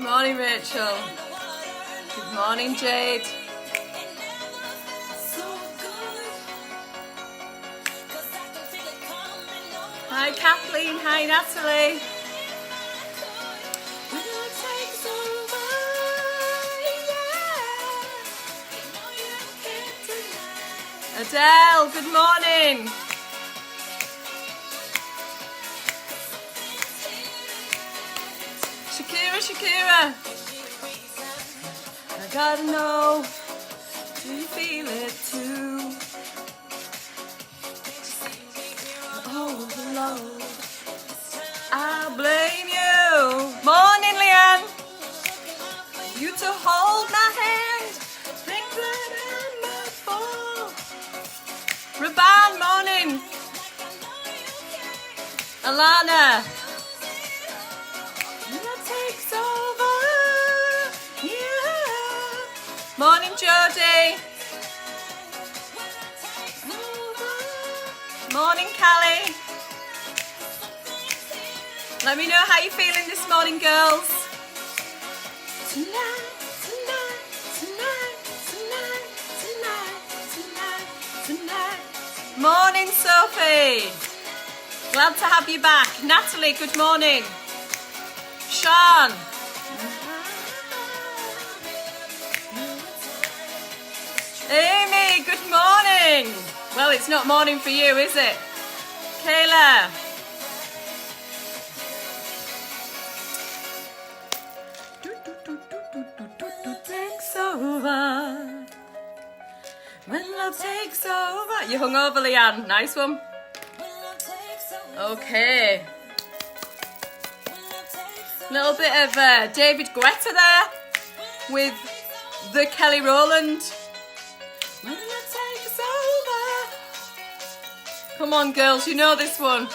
Good morning, Rachel. Good morning, Jade. Hi, Kathleen. Hi, Natalie. Adele, good morning. Shakira. I gotta know, do you feel it too? Oh, Lord, I blame you. Morning, Leanne. You to hold my hand, think that I'm a fool. Raban, morning. Alana. Takes over, yeah. Morning, Jodie. Morning, Callie. Let me know how you're feeling this morning, girls. Tonight. Morning, Sophie. Glad to have you back. Natalie, good morning. Sean. Amy, good morning. Well, it's not morning for you, is it? Kayla. Takes over. When love takes over. You hungover, Leanne. Nice one. Okay. Little bit of David Guetta there with the Kelly Rowland. When it takes over. Come on, girls, you know this one.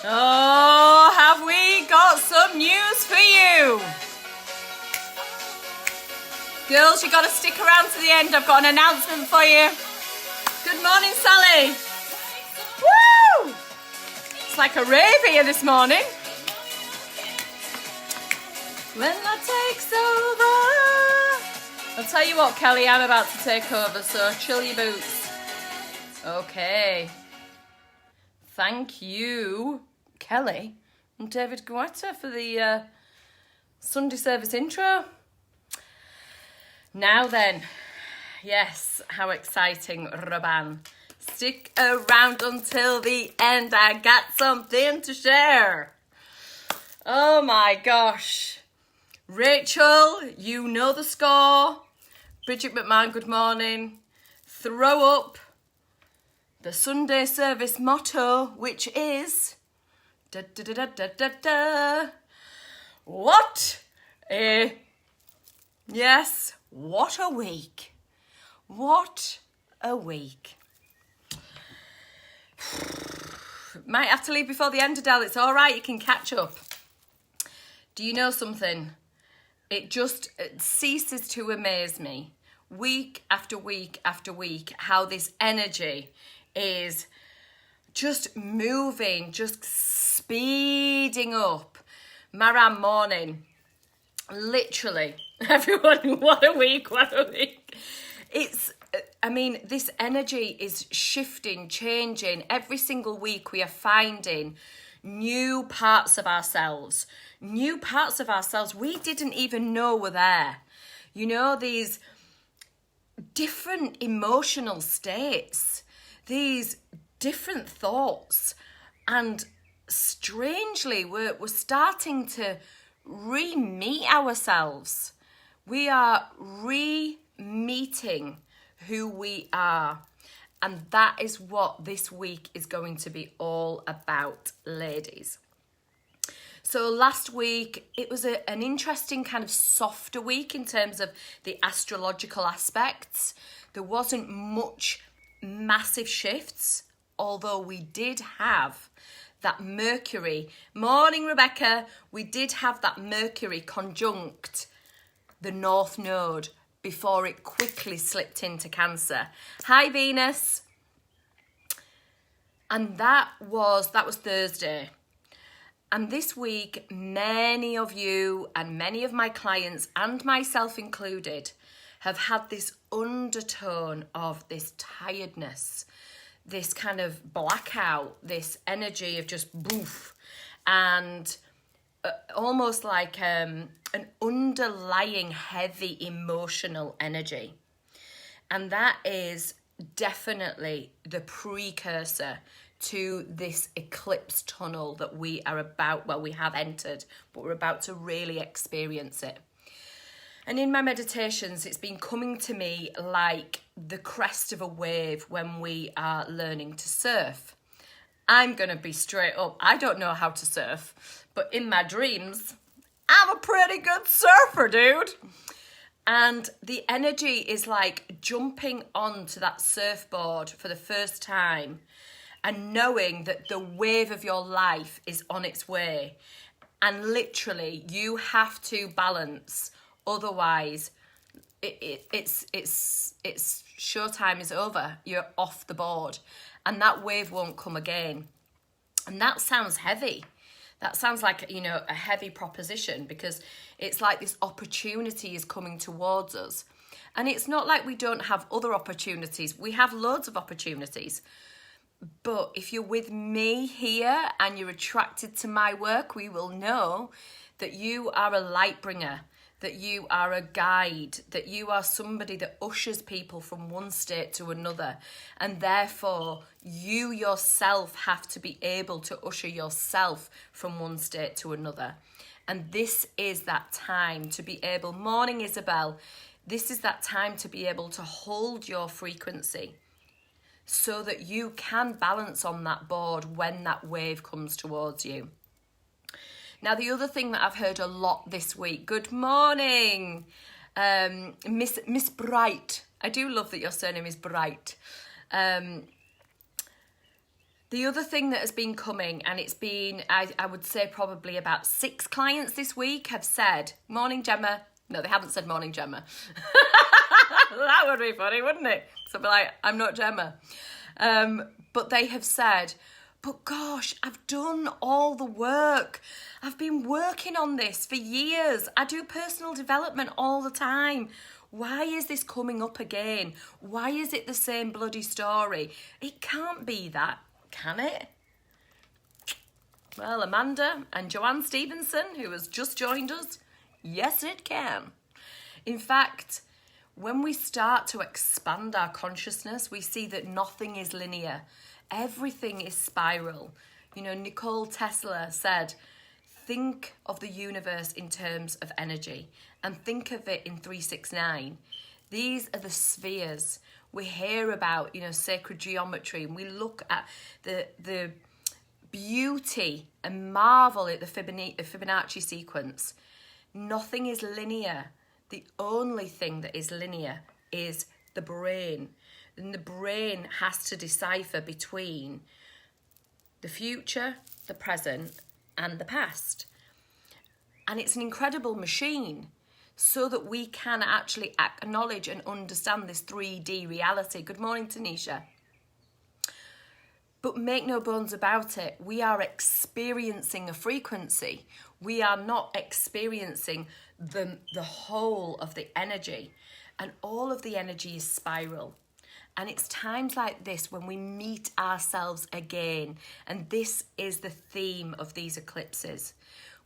Oh, have we got some news for you? Girls, you got to stick around to the end. I've got an announcement for you. Good morning, Sally. Woo! It's like a rave here this morning. When that takes over. I'll tell you what, Kelly, I'm about to take over, so chill your boots. Okay. Thank you, Kelly and David Guetta, for the Sunday service intro. Now then, yes, how exciting, Raban. Stick around until the end. I got something to share. Oh my gosh. Rachel, you know the score. Bridget McMahon, good morning. Throw up the Sunday service motto, which is da da da da da da. What a yes, what a week. What a week. Might have to leave before the end, Adele. It's all right, you can catch up. Do you know something? It just ceases to amaze me, week after week after week, how this energy is just moving, just speeding up. Maram morning, literally, everyone, what a week, what a week. This energy is shifting, changing. Every single week we are finding new parts of ourselves we didn't even know were there. You know, these different emotional states, these different thoughts, and strangely we're starting to re-meet ourselves. We are re-meeting who we are, and that is what this week is going to be all about, ladies. So last week, it was an interesting kind of softer week in terms of the astrological aspects. There wasn't much massive shifts, although we did have that Mercury. Morning, Rebecca. We did have that Mercury conjunct the North Node before it quickly slipped into Cancer. Hi, Venus. And that was Thursday. And this week, many of you and many of my clients, and myself included, have had this undertone of this tiredness, this kind of blackout, this energy of just boof, and almost like an underlying heavy emotional energy. And that is definitely the precursor to this eclipse tunnel that we have entered, but we're about to really experience it. And in my meditations, it's been coming to me like the crest of a wave when we are learning to surf. I'm going to be straight up, I don't know how to surf, but in my dreams, I'm a pretty good surfer, dude. And the energy is like jumping onto that surfboard for the first time and knowing that the wave of your life is on its way. And literally, you have to balance, otherwise it's showtime is over. You're off the board and that wave won't come again. And that sounds heavy. That sounds like, a heavy proposition, because it's like this opportunity is coming towards us. And it's not like we don't have other opportunities. We have loads of opportunities. But if you're with me here and you're attracted to my work, we will know that you are a light bringer, that you are a guide, that you are somebody that ushers people from one state to another. And therefore, you yourself have to be able to usher yourself from one state to another. And this is that time to be able, morning Isabel, this is that time to be able to hold your frequency so that you can balance on that board when that wave comes towards you. Now, the other thing that I've heard a lot this week, good morning, Miss Bright. I do love that your surname is Bright. The other thing that has been coming, and it's been, I would say probably about 6 clients this week have said, morning Gemma. No, they haven't said morning Gemma. That would be funny, wouldn't it? So I'd be like, I'm not Gemma. But they have said, but gosh, I've done all the work. I've been working on this for years. I do personal development all the time. Why is this coming up again? Why is it the same bloody story? It can't be that, can it? Well, Amanda and Joanne Stevenson, who has just joined us, yes, it can. In fact, when we start to expand our consciousness, we see that nothing is linear. Everything is spiral. Nikola Tesla said, think of the universe in terms of energy and think of it in 369. These are the spheres. We hear about, sacred geometry, and we look at the beauty and marvel at the Fibonacci sequence. Nothing is linear. The only thing that is linear is the brain. And the brain has to decipher between the future, the present, and the past. And it's an incredible machine so that we can actually acknowledge and understand this 3D reality. Good morning, Tanisha. But make no bones about it, we are experiencing a frequency. We are not experiencing the whole of the energy. And all of the energy is spiral. And it's times like this when we meet ourselves again. And this is the theme of these eclipses.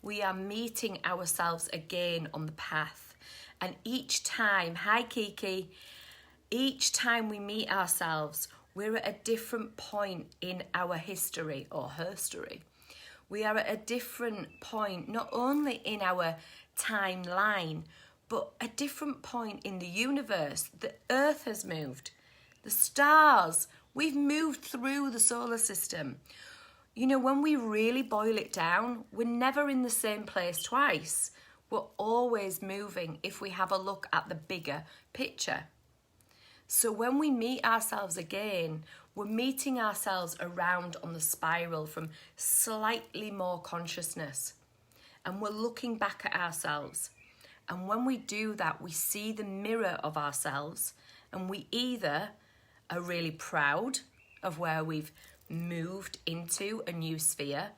We are meeting ourselves again on the path. And each time, hi Kiki, each time we meet ourselves, we're at a different point in our history or herstory. We are at a different point, not only in our timeline, but a different point in the universe. The Earth has moved. The stars, we've moved through the solar system. When we really boil it down, we're never in the same place twice. We're always moving if we have a look at the bigger picture. So when we meet ourselves again, we're meeting ourselves around on the spiral from slightly more consciousness. And we're looking back at ourselves. And when we do that, we see the mirror of ourselves, and we either are really proud of where we've moved into a new sphere,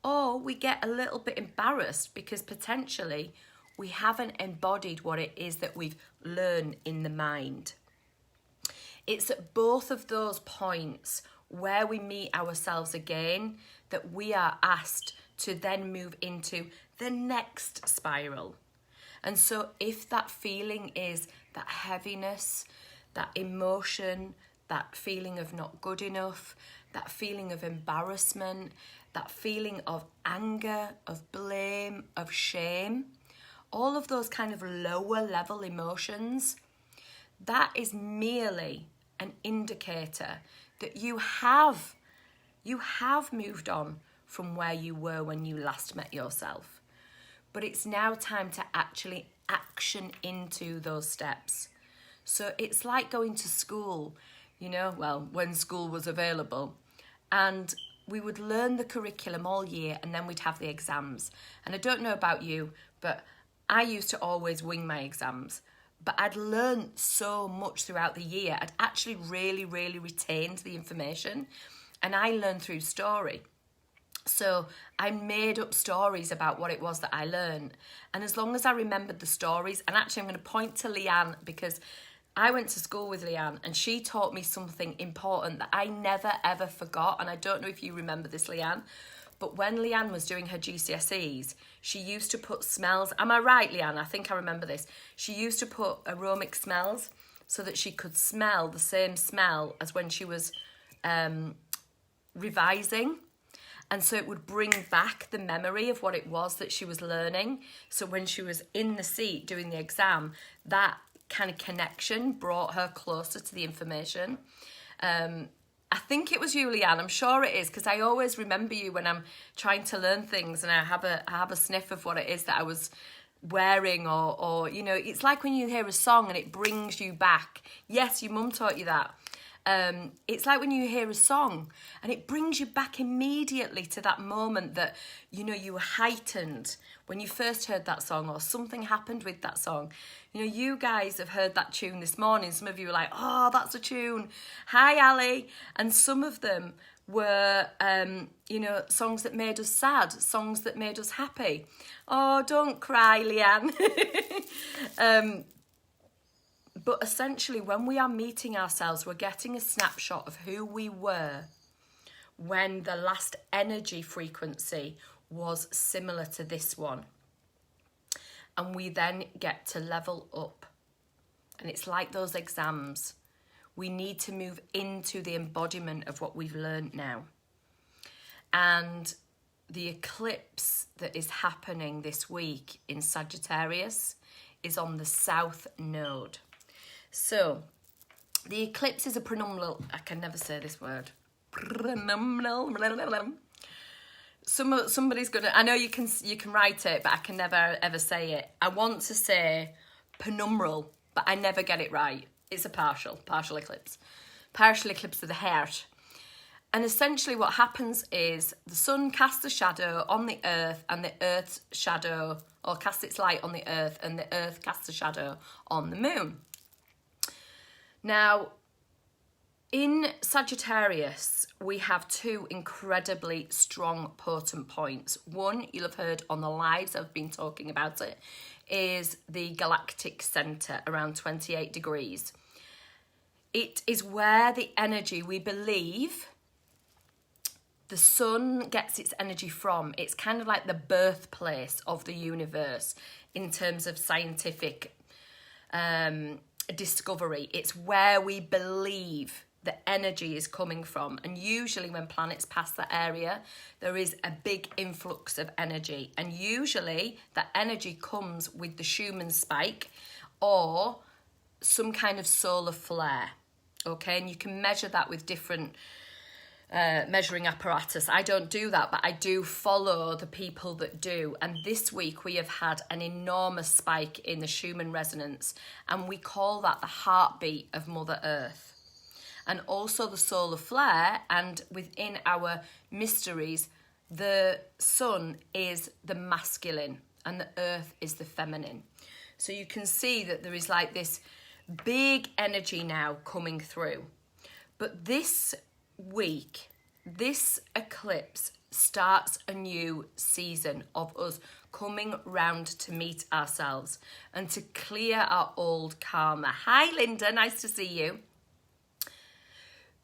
or we get a little bit embarrassed because potentially we haven't embodied what it is that we've learned in the mind. It's at both of those points where we meet ourselves again that we are asked to then move into the next spiral. And so if that feeling is that heaviness, that emotion, that feeling of not good enough, that feeling of embarrassment, that feeling of anger, of blame, of shame, all of those kind of lower level emotions, that is merely an indicator that you have moved on from where you were when you last met yourself. But it's now time to actually action into those steps. So it's like going to school, when school was available, and we would learn the curriculum all year and then we'd have the exams. And I don't know about you, but I used to always wing my exams. But I'd learned so much throughout the year. I'd actually really, really retained the information, and I learned through story. So I made up stories about what it was that I learned. And as long as I remembered the stories, and actually I'm going to point to Leanne because I went to school with Leanne and she taught me something important that I never ever forgot. And I don't know if you remember this, Leanne, but when Leanne was doing her GCSEs, she used to put smells. Am I right, Leanne? I think I remember this. She used to put aromatic smells so that she could smell the same smell as when she was revising. And so it would bring back the memory of what it was that she was learning. So when she was in the seat doing the exam, that kind of connection brought her closer to the information. I think it was you, Leanne. I'm sure it is, because I always remember you when I'm trying to learn things and I have a sniff of what it is that I was wearing, or it's like when you hear a song and it brings you back. Yes, your mum taught you that. It's like when you hear a song and it brings you back immediately to that moment that, you were heightened when you first heard that song, or something happened with that song. You guys have heard that tune this morning. Some of you were like, oh, that's a tune. Hi, Ali. And some of them were, songs that made us sad, songs that made us happy. Oh, don't cry, Leanne. But essentially, when we are meeting ourselves, we're getting a snapshot of who we were when the last energy frequency was similar to this one. And we then get to level up. And it's like those exams. We need to move into the embodiment of what we've learned now. And the eclipse that is happening this week in Sagittarius is on the South Node. So, the eclipse is a pronominal. I can never say this word. Pronominal. Somebody's gonna. I know you can write it, but I can never ever say it. I want to say penumbral, but I never get it right. It's a partial eclipse. Partial eclipse of the heart. And essentially, what happens is the sun casts a shadow on the earth, and the earth's shadow, or casts its light on the earth, and the earth casts a shadow on the moon. Now, in Sagittarius, we have two incredibly strong, potent points. One, you'll have heard on the lives, I've been talking about it, is the galactic centre around 28 degrees. It is where the energy, we believe, the sun gets its energy from. It's kind of like the birthplace of the universe in terms of scientific discovery. It's where we believe the energy is coming from, and usually when planets pass that area there is a big influx of energy, and usually that energy comes with the Schumann spike or some kind of solar flare. Okay, and you can measure that with different measuring apparatus. I don't do that, but I do follow the people that do. And this week we have had an enormous spike in the Schumann resonance, and we call that the heartbeat of Mother Earth. And also the solar flare, and within our mysteries, the sun is the masculine and the earth is the feminine. So you can see that there is like this big energy now coming through. But this week this eclipse starts a new season of us coming round to meet ourselves and to clear our old karma. Hi, Linda, nice to see you.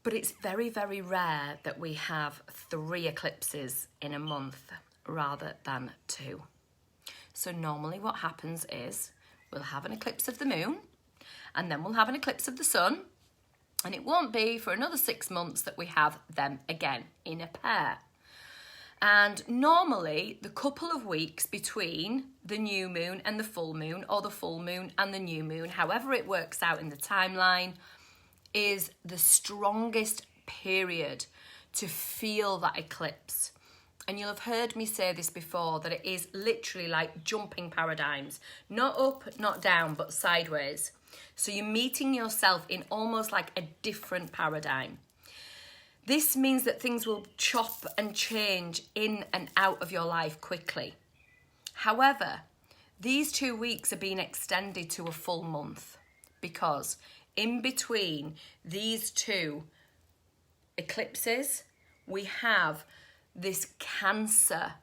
But it's very, very rare that we have 3 eclipses in a month rather than 2. So normally what happens is we'll have an eclipse of the moon and then we'll have an eclipse of the sun, and it won't be for another 6 months that we have them again in a pair. And normally the couple of weeks between the new moon and the full moon, or the full moon and the new moon, however it works out in the timeline, is the strongest period to feel that eclipse. And you'll have heard me say this before, that it is literally like jumping paradigms, not up, not down, but sideways. So you're meeting yourself in almost like a different paradigm. This means that things will chop and change in and out of your life quickly. However, these 2 weeks are being extended to a full month, because in between these 2 eclipses, we have this Cancer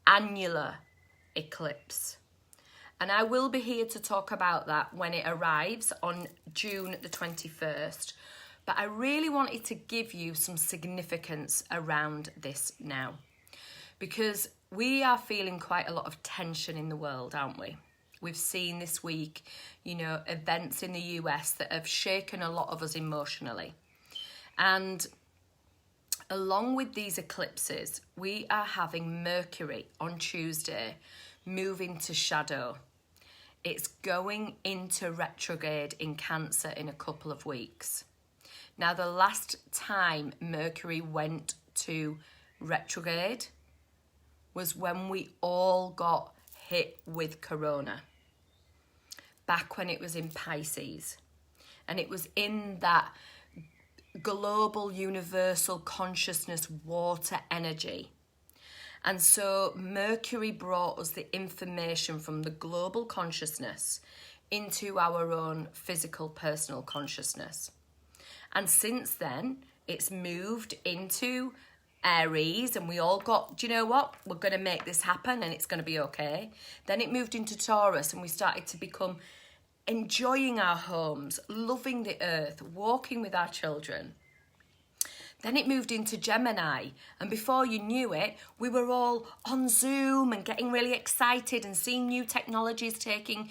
annular eclipse. And I will be here to talk about that when it arrives on June the 21st. But I really wanted to give you some significance around this now, because we are feeling quite a lot of tension in the world, aren't we? We've seen this week, events in the US that have shaken a lot of us emotionally. And along with these eclipses, we are having Mercury on Tuesday move into shadow. It's going into retrograde in Cancer in a couple of weeks. Now, the last time Mercury went to retrograde was when we all got hit with Corona, back when it was in Pisces. And it was in that global universal consciousness water energy. And so Mercury brought us the information from the global consciousness into our own physical personal consciousness. And since then, it's moved into Aries, and we all got, do you know what? We're going to make this happen and it's going to be okay. Then it moved into Taurus, and we started to become enjoying our homes, loving the earth, walking with our children. Then it moved into Gemini, and before you knew it, we were all on Zoom and getting really excited and seeing new technologies taking,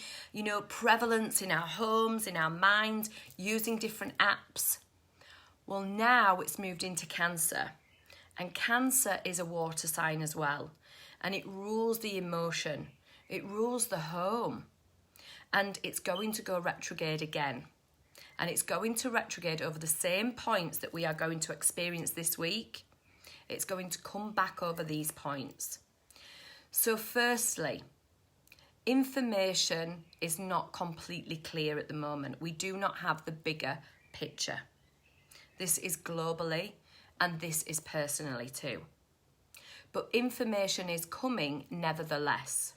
prevalence in our homes, in our minds, using different apps. Well, now it's moved into Cancer, and Cancer is a water sign as well, and it rules the emotion, it rules the home, and it's going to go retrograde again. And it's going to retrograde over the same points that we are going to experience this week. It's going to come back over these points. So firstly, information is not completely clear at the moment. We do not have the bigger picture. This is globally, and this is personally too. But information is coming nevertheless.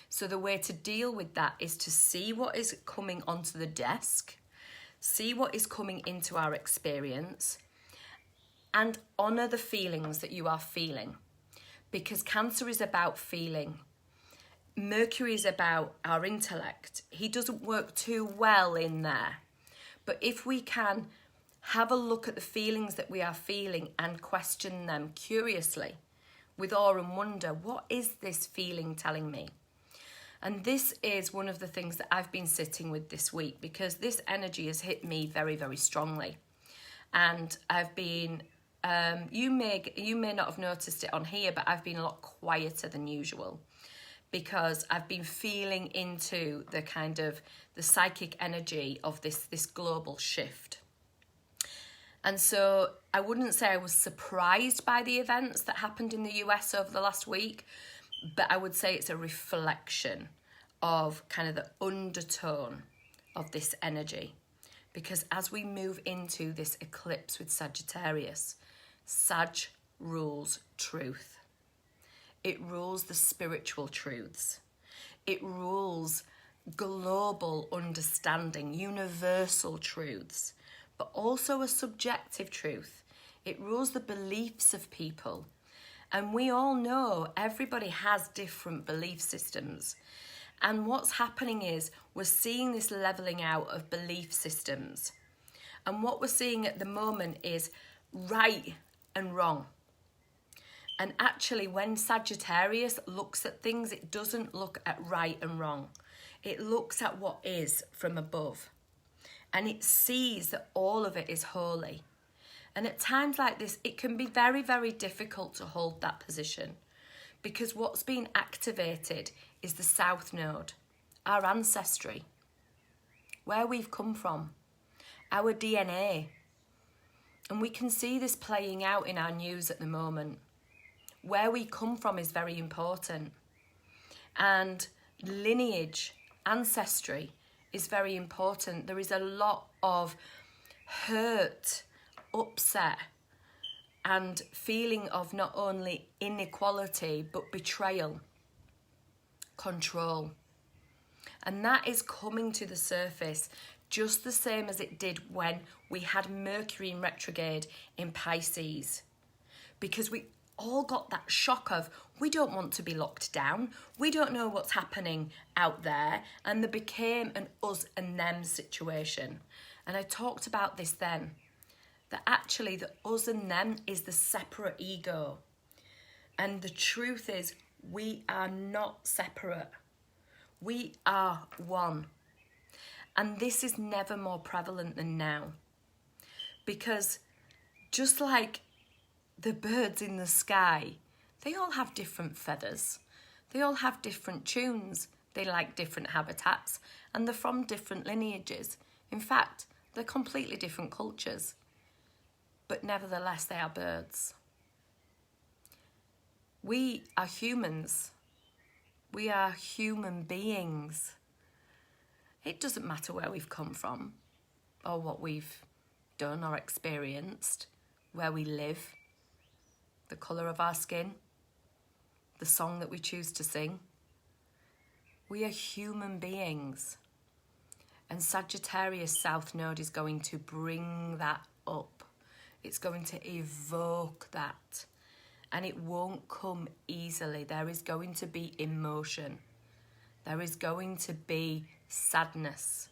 So the way to deal with that is to see what is coming onto the desk, see what is coming into our experience, and honour the feelings that you are feeling. Because Cancer is about feeling. Mercury is about our intellect. He doesn't work too well in there. But if we can have a look at the feelings that we are feeling and question them curiously, with awe and wonder, what is this feeling telling me? And this is one of the things that I've been sitting with this week, because this energy has hit me very, very strongly. And I've been, you may not have noticed it on here, but I've been a lot quieter than usual, because I've been feeling into the kind of the psychic energy of this global shift. And so I wouldn't say I was surprised by the events that happened in the US over the last week, but I would say it's a reflection of kind of the undertone of this energy. Because as we move into this eclipse with Sagittarius, Sag rules truth. It rules the spiritual truths. It rules global understanding, universal truths, but also a subjective truth It rules the beliefs of people. And we all know everybody has different belief systems. And what's happening is we're seeing this levelling out of belief systems. And what we're seeing at the moment is right and wrong. And actually, when Sagittarius looks at things, it doesn't look at right and wrong. It looks at what is from above. And it sees that all of it is holy. And at times like this, it can be very, very difficult to hold that position. Because what's being activated is the South Node, our ancestry, where we've come from, our DNA. And we can see this playing out in our news at the moment. Where we come from is very important. And lineage, ancestry is very important. There is a lot of hurt, upset, and feeling of not only inequality, but betrayal, control. And that is coming to the surface just the same as it did when we had Mercury in retrograde in Pisces. Because we all got that shock of, we don't want to be locked down. We don't know what's happening out there. And there became an us and them situation. And I talked about this then, that actually the us and them is the separate ego. And the truth is, we are not separate. We are one. And this is never more prevalent than now. Because just like the birds in the sky, they all have different feathers. They all have different tunes. They like different habitats. And they're from different lineages. In fact, they're completely different cultures. But nevertheless, they are birds. We are humans. We are human beings. It doesn't matter where we've come from, or what we've done or experienced, where we live, the colour of our skin, the song that we choose to sing. We are human beings. And Sagittarius South Node is going to bring that up. It's going to evoke that. And it won't come easily. There is going to be emotion. There is going to be sadness.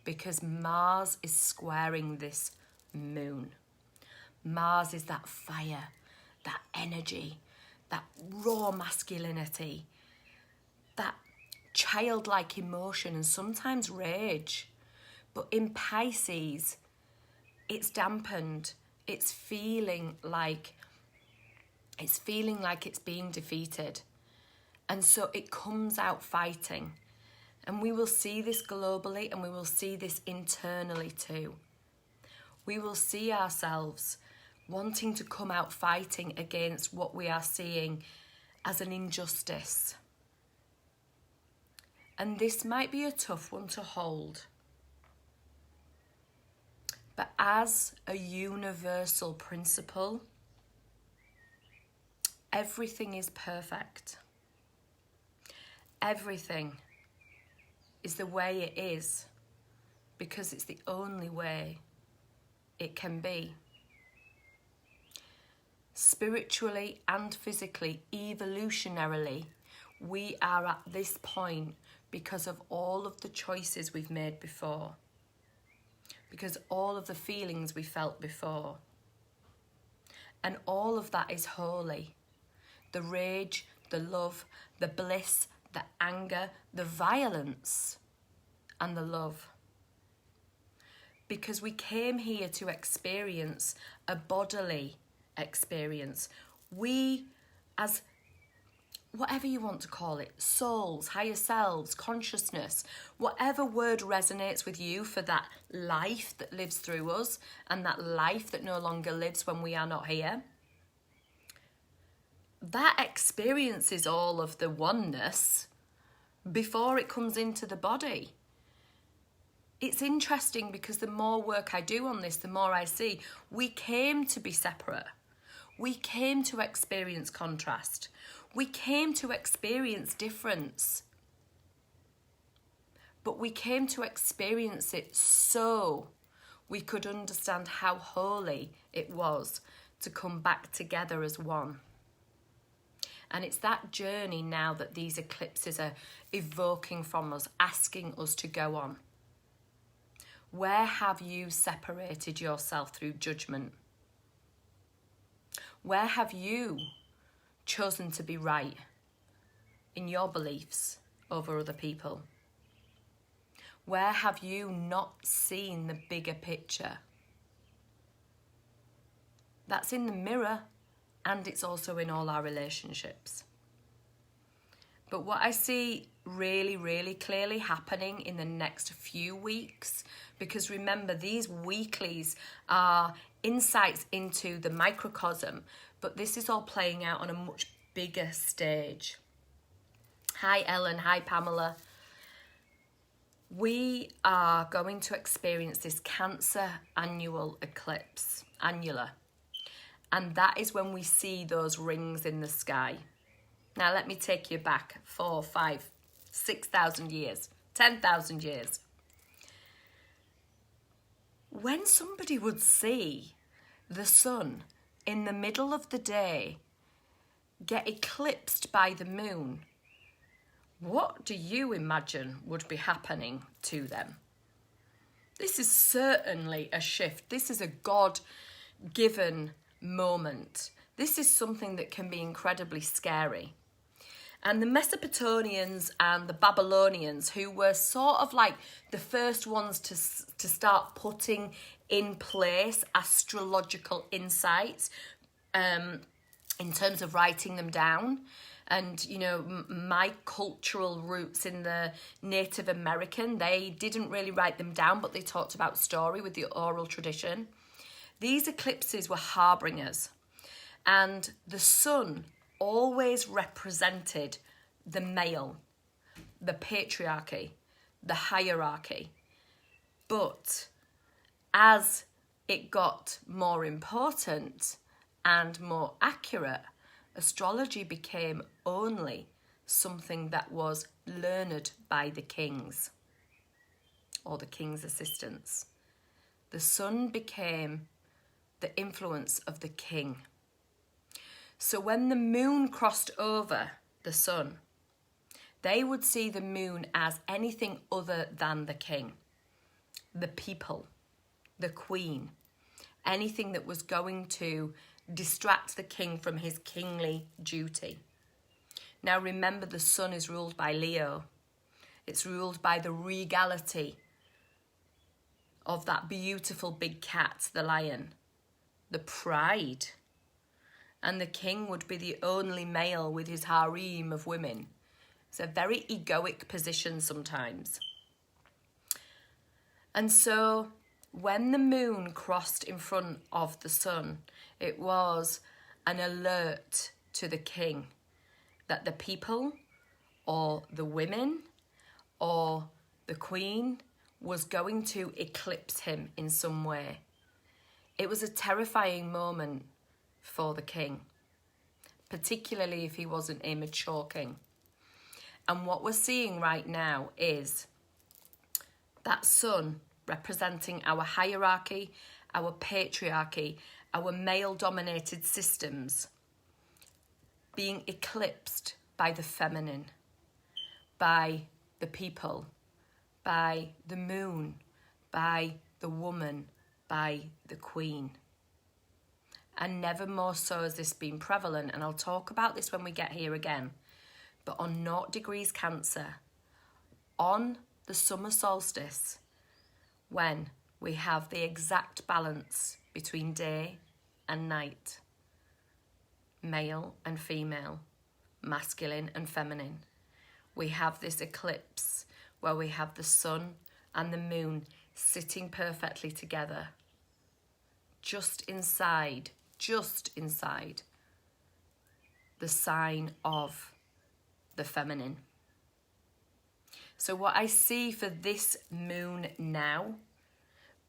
Because Mars is squaring this moon. Mars is that fire, that energy, that raw masculinity, that childlike emotion and sometimes rage. But in Pisces, it's dampened. It's feeling like it's being defeated. And so it comes out fighting. And we will see this globally, and we will see this internally too. We will see ourselves wanting to come out fighting against what we are seeing as an injustice. And this might be a tough one to hold. But as a universal principle, everything is perfect. Everything is the way it is because it's the only way it can be. Spiritually and physically, evolutionarily, we are at this point because of all of the choices we've made before. Because all of the feelings we felt before. And all of that is holy. The rage, the love, the bliss, the anger, the violence, and the love. Because we came here to experience a bodily experience. We, as whatever you want to call it, souls, higher selves, consciousness, whatever word resonates with you for that life that lives through us and that life that no longer lives when we are not here, that experiences all of the oneness before it comes into the body. It's interesting because the more work I do on this, the more I see we came to be separate. We came to experience contrast. We came to experience difference. But we came to experience it so we could understand how holy it was to come back together as one. And it's that journey now that these eclipses are evoking from us, asking us to go on. Where have you separated yourself through judgment? Where have you chosen to be right in your beliefs over other people? Where have you not seen the bigger picture? That's in the mirror, and it's also in all our relationships. But what I see really, really clearly happening in the next few weeks, because remember, these weeklies are insights into the microcosm, but this is all playing out on a much bigger stage. Hi Ellen, hi Pamela. We are going to experience this Cancer annular eclipse, and that is when we see those rings in the sky. Now let me take you back 4, 5, 6,000 years, 10,000 years. When somebody would see the sun in the middle of the day get eclipsed by the moon, what do you imagine would be happening to them? This is certainly a shift. This is a God-given moment. This is something that can be incredibly scary. And the Mesopotamians and the Babylonians, who were sort of like the first ones to start putting in place astrological insights in terms of writing them down. And, you know, my cultural roots in the Native American, they didn't really write them down, but they talked about story with the oral tradition. These eclipses were harbingers, and the sun always represented the male, the patriarchy, the hierarchy. But as it got more important and more accurate, astrology became only something that was learned by the kings or the king's assistants. The sun became the influence of the king. So when the moon crossed over the sun, they would see the moon as anything other than the king, the people, the queen, anything that was going to distract the king from his kingly duty. Now remember, the sun is ruled by Leo. It's ruled by the regality of that beautiful big cat, the lion, the pride. And the king would be the only male with his harem of women. It's a very egoic position sometimes. And so when the moon crossed in front of the sun, it was an alert to the king that the people or the women or the queen was going to eclipse him in some way. It was a terrifying moment for the king, particularly if he wasn't a mature king. And what we're seeing right now is that sun representing our hierarchy, our patriarchy, our male-dominated systems being eclipsed by the feminine, by the people, by the moon, by the woman, by the queen. And never more so has this been prevalent, and I'll talk about this when we get here again. But on 0 degrees Cancer, on the summer solstice, when we have the exact balance between day and night, male and female, masculine and feminine, we have this eclipse where we have the sun and the moon sitting perfectly together, just inside the sign of the feminine. So what I see for this moon now,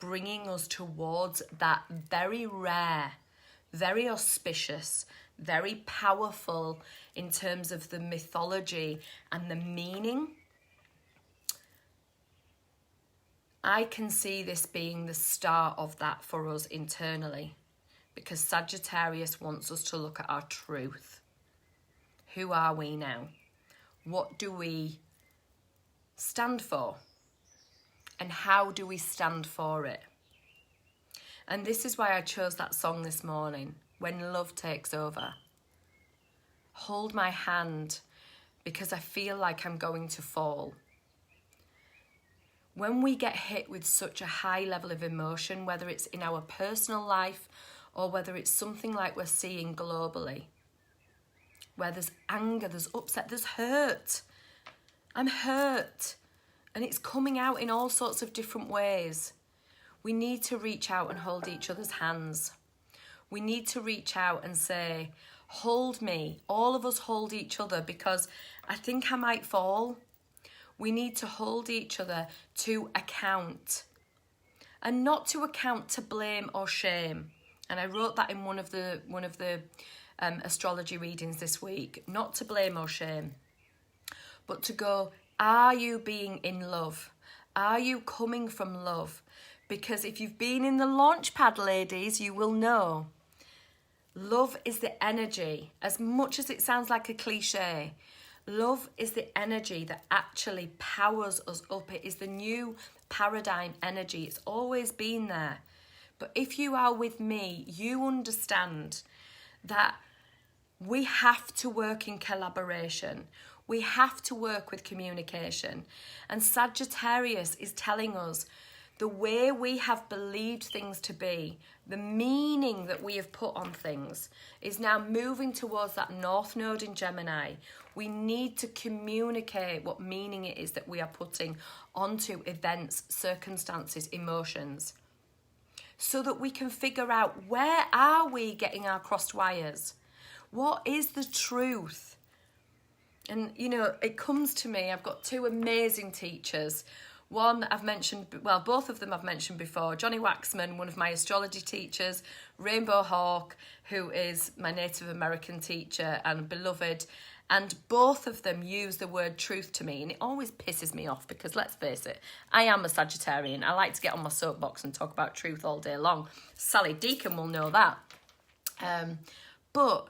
bringing us towards that very rare, very auspicious, very powerful in terms of the mythology and the meaning, I can see this being the start of that for us internally. because Sagittarius wants us to look at our truth. Who are we now? What do we stand for? And how do we stand for it? And this is why I chose that song this morning, When Love Takes Over. Hold my hand because I feel like I'm going to fall. When we get hit with such a high level of emotion, whether it's in our personal life or whether it's something like we're seeing globally, where there's anger, there's upset, there's hurt. I'm hurt. And it's coming out in all sorts of different ways. We need to reach out and hold each other's hands. We need to reach out and say, hold me. All of us hold each other because I think I might fall. We need to hold each other to account. And not to account to blame or shame. And I wrote that in one of the astrology readings this week. Not to blame or shame. But to go, are you being in love? Are you coming from love? Because if you've been in the launch pad, ladies, you will know. Love is the energy. As much as it sounds like a cliche, love is the energy that actually powers us up. It is the new paradigm energy. It's always been there. But if you are with me, you understand that we have to work in collaboration. We have to work with communication. And Sagittarius is telling us the way we have believed things to be, the meaning that we have put on things, is now moving towards that North Node in Gemini. We need to communicate what meaning it is that we are putting onto events, circumstances, emotions, so that we can figure out, where are we getting our crossed wires? What is the truth? And, you know, it comes to me, I've got two amazing teachers. One I've mentioned, well, both of them I've mentioned before. Johnny Waxman, one of my astrology teachers. Rainbow Hawk, who is my Native American teacher and beloved. And both of them use the word truth to me. And it always pisses me off because, let's face it, I am a Sagittarian. I like to get on my soapbox and talk about truth all day long. Sally Deacon will know that. But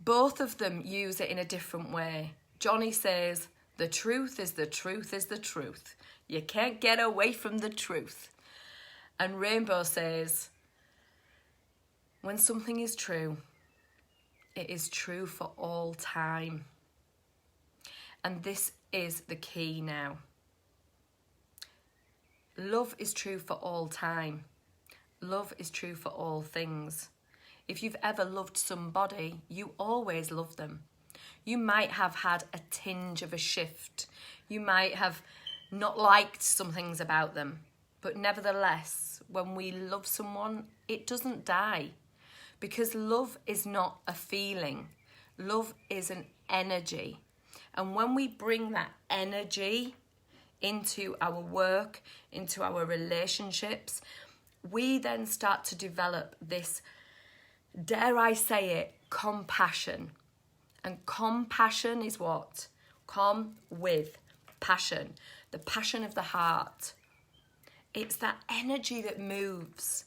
both of them use it in a different way. Johnny says, the truth is the truth is the truth. You can't get away from the truth. And Rainbow says, when something is true, it is true for all time. And this is the key now. Love is true for all time. Love is true for all things. If you've ever loved somebody, you always love them. You might have had a tinge of a shift. You might have not liked some things about them. But nevertheless, when we love someone, it doesn't die. Because love is not a feeling. Love is an energy. And when we bring that energy into our work, into our relationships, we then start to develop this, dare I say it, compassion. And compassion is what? Come with passion. The passion of the heart. It's that energy that moves.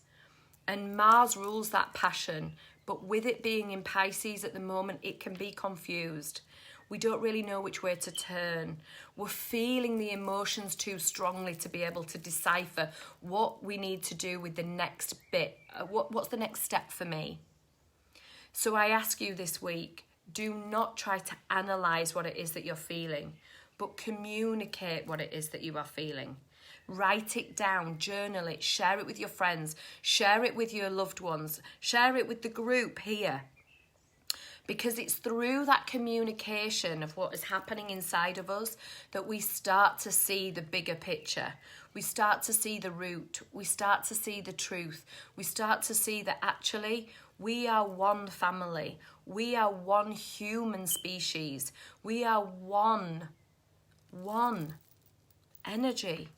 And Mars rules that passion. But with it being in Pisces at the moment, it can be confused. We don't really know which way to turn. We're feeling the emotions too strongly to be able to decipher what we need to do with the next bit. What's the next step for me? So I ask you this week, do not try to analyse what it is that you're feeling, but communicate what it is that you are feeling. Write it down, journal it, share it with your friends, share it with your loved ones, share it with the group here. Because it's through that communication of what is happening inside of us that we start to see the bigger picture. We start to see the root. We start to see the truth. We start to see that actually we are one family. We are one human species. We are one energy.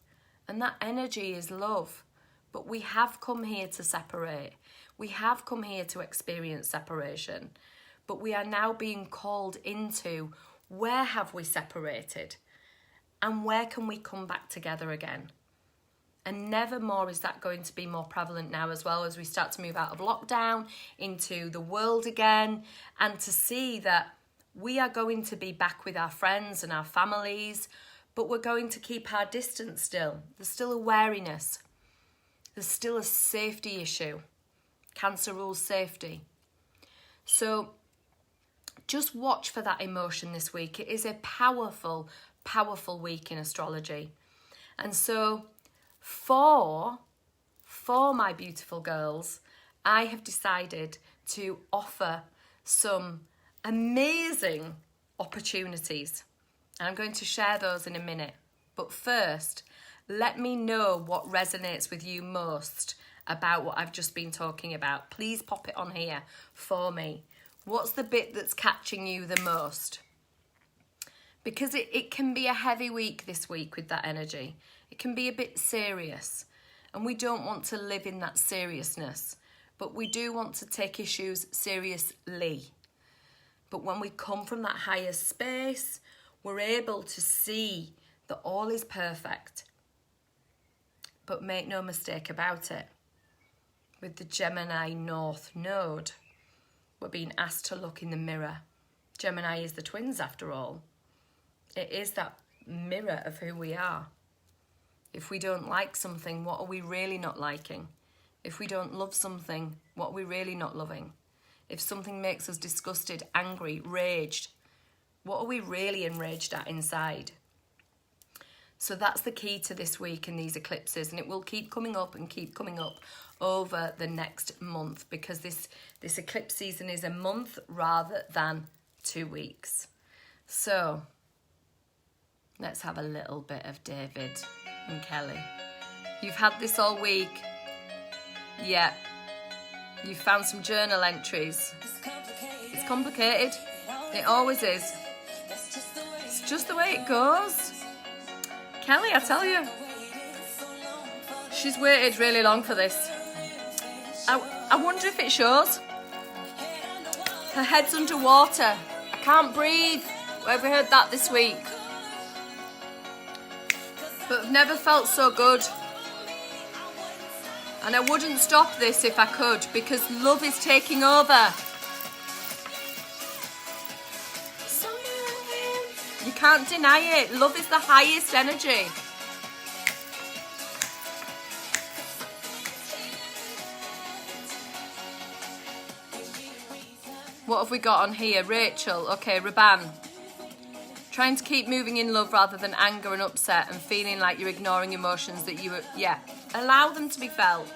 And that energy is love. But we have come here to separate. We have come here to experience separation. But we are now being called into, where have we separated? And where can we come back together again? And never more is that going to be more prevalent now, as well, as we start to move out of lockdown into the world again, and to see that we are going to be back with our friends and our families, but we're going to keep our distance still. There's still a wariness. There's still a safety issue. Cancer rules safety. So just watch for that emotion this week. It is a powerful, powerful week in astrology. And so for my beautiful girls, I have decided to offer some amazing opportunities. And I'm going to share those in a minute. But first, let me know what resonates with you most about what I've just been talking about. Please pop it on here for me. What's the bit that's catching you the most? Because it can be a heavy week this week with that energy. It can be a bit serious. And we don't want to live in that seriousness. But we do want to take issues seriously. But when we come from that higher space, we're able to see that all is perfect. But make no mistake about it. With the Gemini North Node, we're being asked to look in the mirror. Gemini is the twins, after all. It is that mirror of who we are. If we don't like something, what are we really not liking? If we don't love something, what are we really not loving? If something makes us disgusted, angry, raged, what are we really enraged at inside? So that's the key to this week in these eclipses, and it will keep coming up and keep coming up over the next month, because this eclipse season is a month rather than 2 weeks. So let's have a little bit of David and Kelly. You've had this all week. Yeah. You've found some journal entries. It's complicated. It always is. It's just the way it goes. Kelly, I tell you, she's waited really long for this. I wonder if it shows. Her head's underwater. I can't breathe. Have we heard that this week? But I've never felt so good. And I wouldn't stop this if I could, because love is taking over. You can't deny it. Love is the highest energy. What have we got on here? Rachel. Okay, Raban. Trying to keep moving in love rather than anger and upset and feeling like you're ignoring emotions that you... Yeah. Allow them to be felt.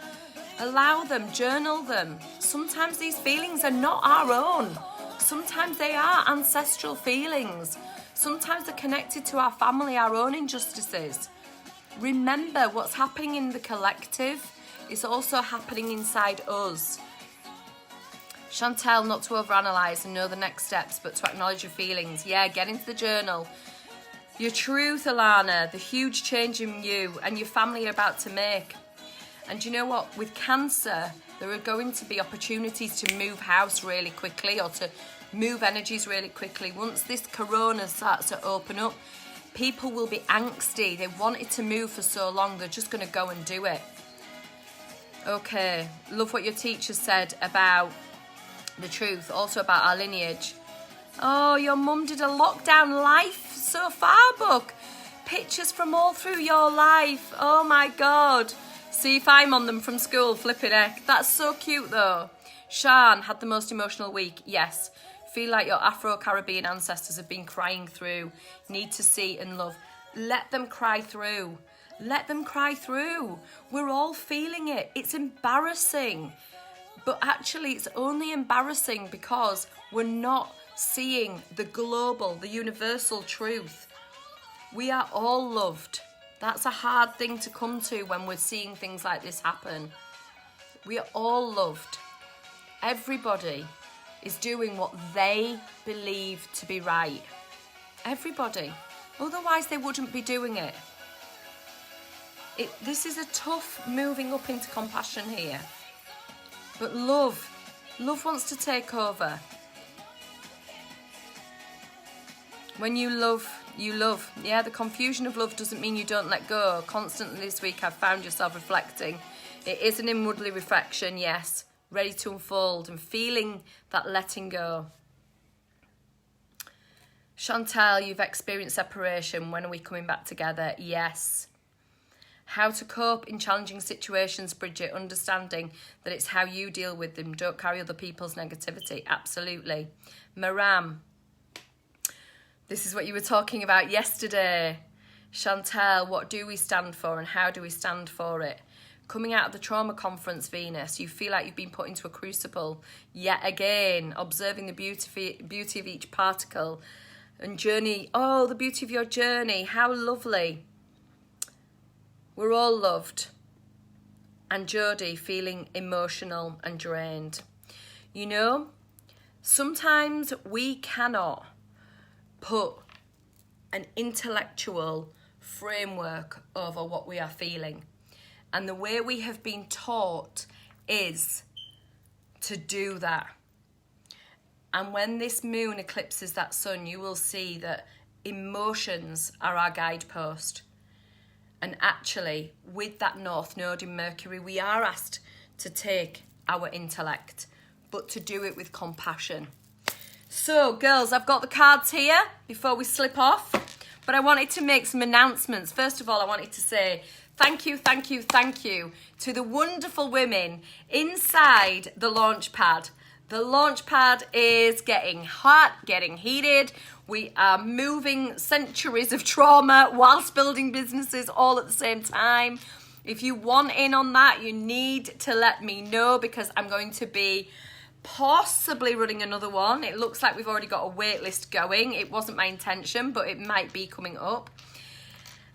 Allow them. Journal them. Sometimes these feelings are not our own. Sometimes they are ancestral feelings. Sometimes they're connected to our family, our own injustices. Remember, what's happening in the collective is also happening inside us. Chantel, not to overanalyze and know the next steps, but to acknowledge your feelings. Yeah, get into the journal. Your truth, Alana, the huge change in you and your family are about to make. And you know what? With Cancer, there are going to be opportunities to move house really quickly, or to move energies really quickly. Once this corona starts to open up, people will be angsty. They wanted to move for so long, they're just going to go and do it. Okay, love what your teacher said about the truth, also about our lineage. Oh, your mum did a lockdown life so far book. Pictures from all through your life. Oh my God. See if I'm on them from school, flipping heck. That's so cute though. Shan had the most emotional week. Yes. Feel like your Afro-Caribbean ancestors have been crying through. Need to see and love. Let them cry through. Let them cry through. We're all feeling it. It's embarrassing. But actually, it's only embarrassing because we're not seeing the global, the universal truth. We are all loved. That's a hard thing to come to when we're seeing things like this happen. We are all loved. Everybody is doing what they believe to be right. Everybody. Otherwise, they wouldn't be doing it. This is a tough moving up into compassion here. But love wants to take over. When you love, you love. Yeah, the confusion of love doesn't mean you don't let go. Constantly this week I've found yourself reflecting. It is an inwardly reflection, yes, ready to unfold and feeling that letting go. Chantal, you've experienced separation. When are we coming back together? Yes. How to cope in challenging situations, Bridget, understanding that it's how you deal with them. Don't carry other people's negativity. Absolutely. Maram, this is what you were talking about yesterday. Chantal, what do we stand for and how do we stand for it? Coming out of the trauma conference, Venus, you feel like you've been put into a crucible yet again, observing the beauty of each particle and journey. Oh, the beauty of your journey. How lovely. We're all loved. And Jodie feeling emotional and drained. You know, sometimes we cannot put an intellectual framework over what we are feeling. And the way we have been taught is to do that. And when this moon eclipses that sun, you will see that emotions are our guidepost. And actually, with that North Node in Mercury, we are asked to take our intellect, but to do it with compassion. So, girls, I've got the cards here before we slip off, but I wanted to make some announcements. First of all, I wanted to say thank you to the wonderful women inside the launch pad. The launch pad is getting hot, getting heated. We are moving centuries of trauma whilst building businesses all at the same time. If you want in on that, you need to let me know because I'm going to be possibly running another one. It looks like we've already got a wait list going. It wasn't my intention, but it might be coming up.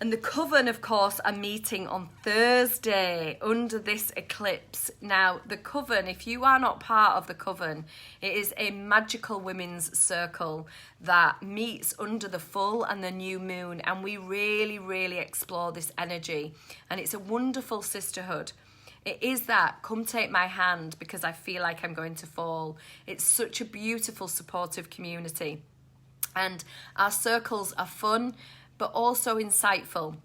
And the Coven, of course, are meeting on Thursday under this eclipse. Now, the Coven, if you are not part of the Coven, it is a magical women's circle that meets under the full and the new moon. And we really, really explore this energy. And it's a wonderful sisterhood. It is that, come take my hand because I feel like I'm going to fall. It's such a beautiful, supportive community. And our circles are fun, but also insightful.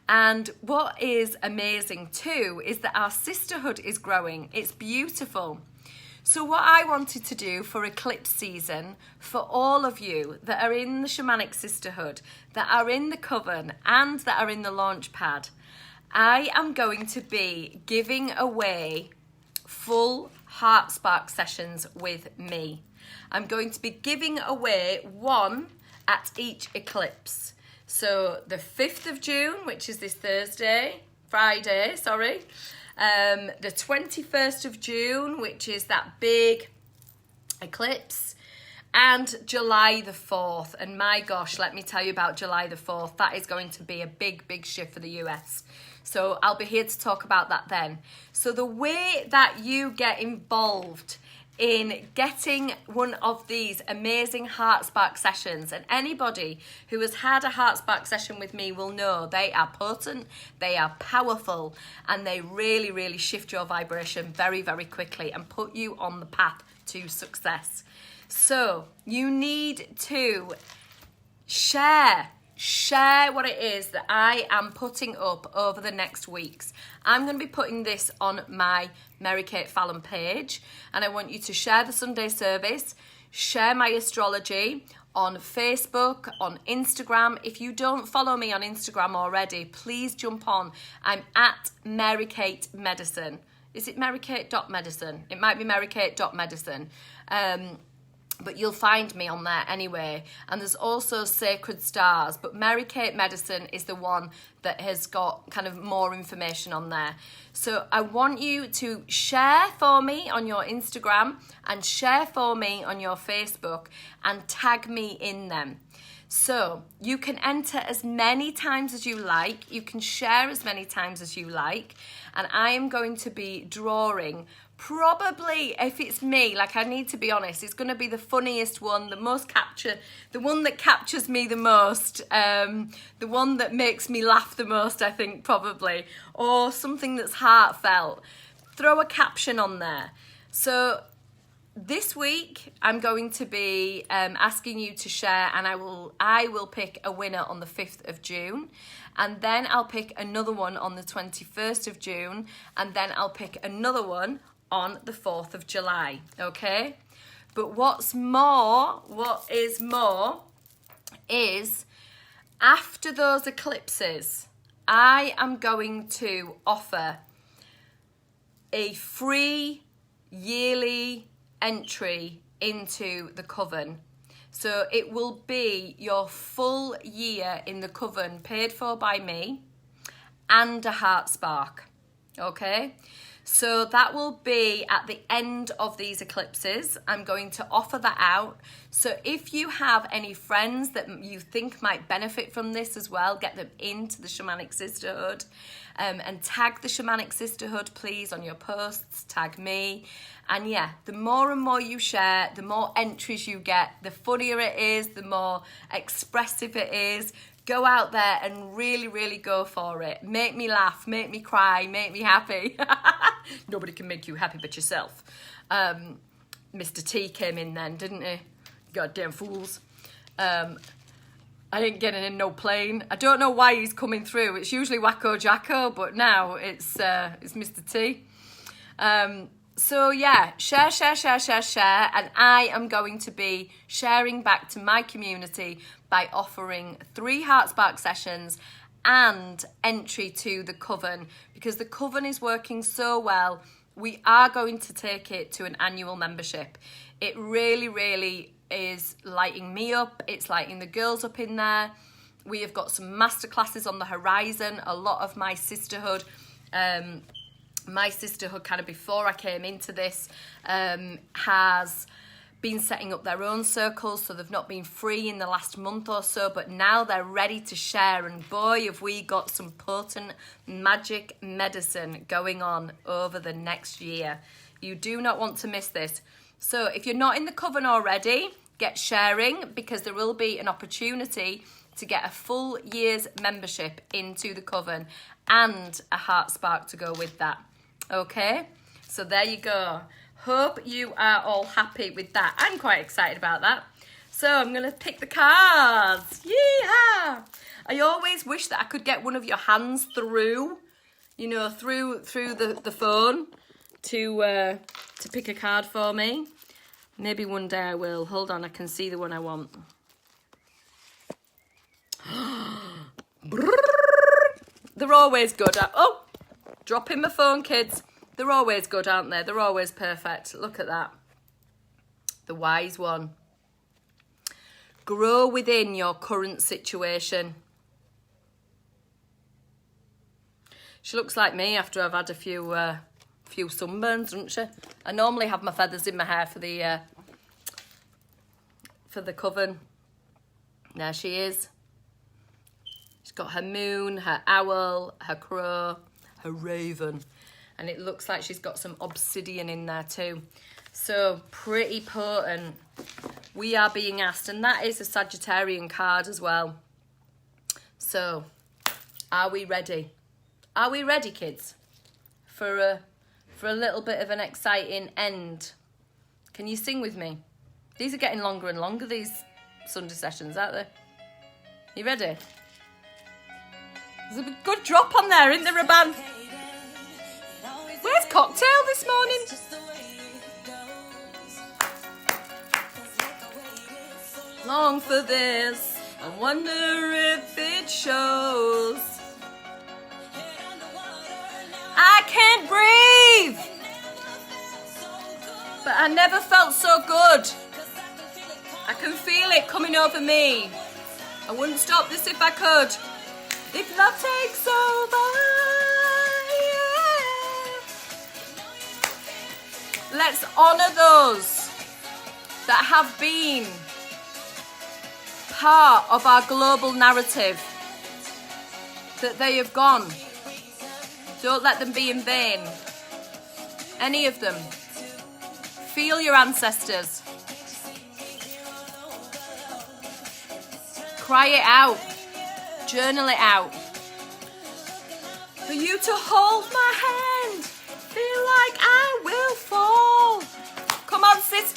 And what is amazing too is that our sisterhood is growing. It's beautiful. So what I wanted to do for eclipse season, for all of you that are in the Shamanic Sisterhood, that are in the Coven and that are in the launch pad, I am going to be giving away full Heart Spark sessions with me. I'm going to be giving away one at each eclipse. So the 5th of June, which is this Friday, the 21st of June, which is that big eclipse, and July the 4th. And my gosh, let me tell you about July the 4th. That is going to be a big, big shift for the US. So I'll be here to talk about that then. So the way that you get involved in getting one of these amazing Heart Spark sessions, and anybody who has had a Heart Spark session with me will know they are potent, they are powerful, and they really, really shift your vibration very, very quickly and put you on the path to success. So you need to share what it is that I am putting up over the next weeks. I'm going to be putting this on my MaryKate Fallon page, and I want you to share the Sunday service, share my astrology on Facebook, on Instagram. If you don't follow me on Instagram already, please jump on. I'm at MaryKate Medicine. Is it MaryKate.medicine? It might be MaryKate.medicine. But you'll find me on there anyway. And there's also Sacred Stars, but MaryKate Medicine is the one that has got kind of more information on there. So I want you to share for me on your Instagram and share for me on your Facebook and tag me in them. So you can enter as many times as you like. You can share as many times as you like. And I am going to be drawing probably, if it's me, like I need to be honest, it's going to be the funniest one, the one that captures me the most, the one that makes me laugh the most, I think probably, or something that's heartfelt. Throw a caption on there. So this week I'm going to be asking you to share, and I will pick a winner on the 5th of June, and then I'll pick another one on the 21st of June, and then I'll pick another one on the 4th of July, okay? But what is more is after those eclipses, I am going to offer a free yearly entry into the coven. So it will be your full year in the coven paid for by me and a heart spark, okay? So that will be at the end of these eclipses. I'm going to offer that out. So if you have any friends that you think might benefit from this as well, get them into the Shamanic Sisterhood, and tag the Shamanic Sisterhood, please, on your posts, tag me. And yeah, the more and more you share, the more entries you get, the funnier it is, the more expressive it is. Go out there and really, really go for it. Make me laugh, make me cry, make me happy. Nobody can make you happy but yourself. Mr. T came in then, didn't he? Goddamn fools. I ain't getting in no plane. I don't know why he's coming through. It's usually Wacko Jacko, but now it's Mr. T. So yeah, share, and I am going to be sharing back to my community by offering 3 Heart Spark sessions and entry to the coven, because the coven is working so well. We are going to take it to an annual membership. It really, really is lighting me up. It's lighting the girls up in there. We have got some masterclasses on the horizon. A lot of my sisterhood kind of before I came into this has been setting up their own circles, so they've not been free in the last month or so, but now they're ready to share, and boy have we got some potent magic medicine going on over the next year. You do not want to miss this. So if you're not in the coven already, get sharing, because there will be an opportunity to get a full year's membership into the coven and a heart spark to go with that. Okay, so there you go. Hope you are all happy with that. I'm quite excited about that. So I'm going to pick the cards. Yeehaw! I always wish that I could get one of your hands through, you know, through the phone to pick a card for me. Maybe one day I will. Hold on, I can see the one I want. They're always good. Oh, dropping my phone, kids. They're always good, aren't they? They're always perfect. Look at that. The wise one. Grow within your current situation. She looks like me after I've had a few sunburns, doesn't she? I normally have my feathers in my hair for the coven. There she is. She's got her moon, her owl, her crow, her raven. And it looks like she's got some obsidian in there too. So pretty potent. We are being asked, and that is a Sagittarian card as well. So, are we ready? Are we ready, kids? For a little bit of an exciting end. Can you sing with me? These are getting longer and longer, these Sunday sessions, aren't they? You ready? There's a good drop on there, isn't there, Raban? Where's Cocktail this morning? Long for this, I wonder if it shows. I can't breathe, but I never felt so good. I can feel it coming over me. I wouldn't stop this if I could. If love takes over, yeah. Let's honour those that have been part of our global narrative, that they have gone. Don't let them be in vain. Any of them. Feel your ancestors. Cry it out. Journal it out. For you to hold my hand, feel like I will fall. Come on, sis.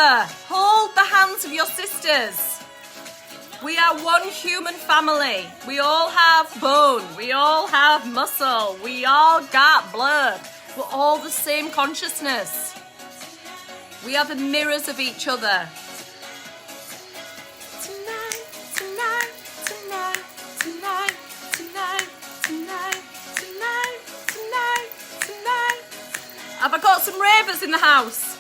other. Hold the hands of your sisters. We are one human family. We all have bone. We all have muscle. We all got blood. We're all the same consciousness. We are the mirrors of each other. Tonight, tonight, tonight, tonight, tonight, tonight, tonight, tonight, tonight. Have I got some ravers in the house?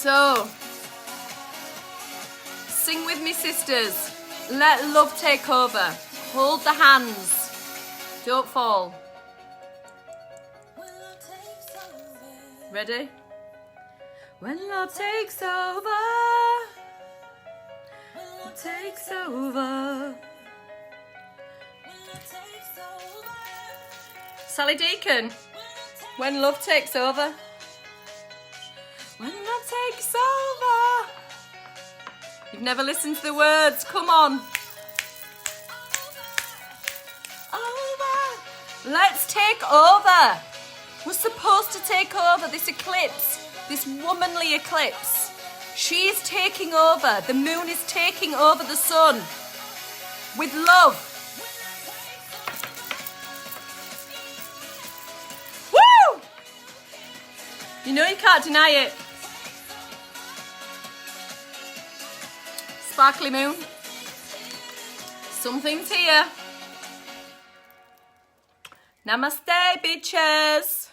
So, sing with me, sisters. Let love take over. Hold the hands. Don't fall. Ready? When love takes over, love takes over. Sally Deacon, when love takes over. When love takes over. You've never listened to the words, come on. Over. Let's take over. We're supposed to take over this eclipse, this womanly eclipse. She's taking over. The moon is taking over the sun with love. Woo! You know you can't deny it. Sparkly moon. Something's here. Namaste, bitches.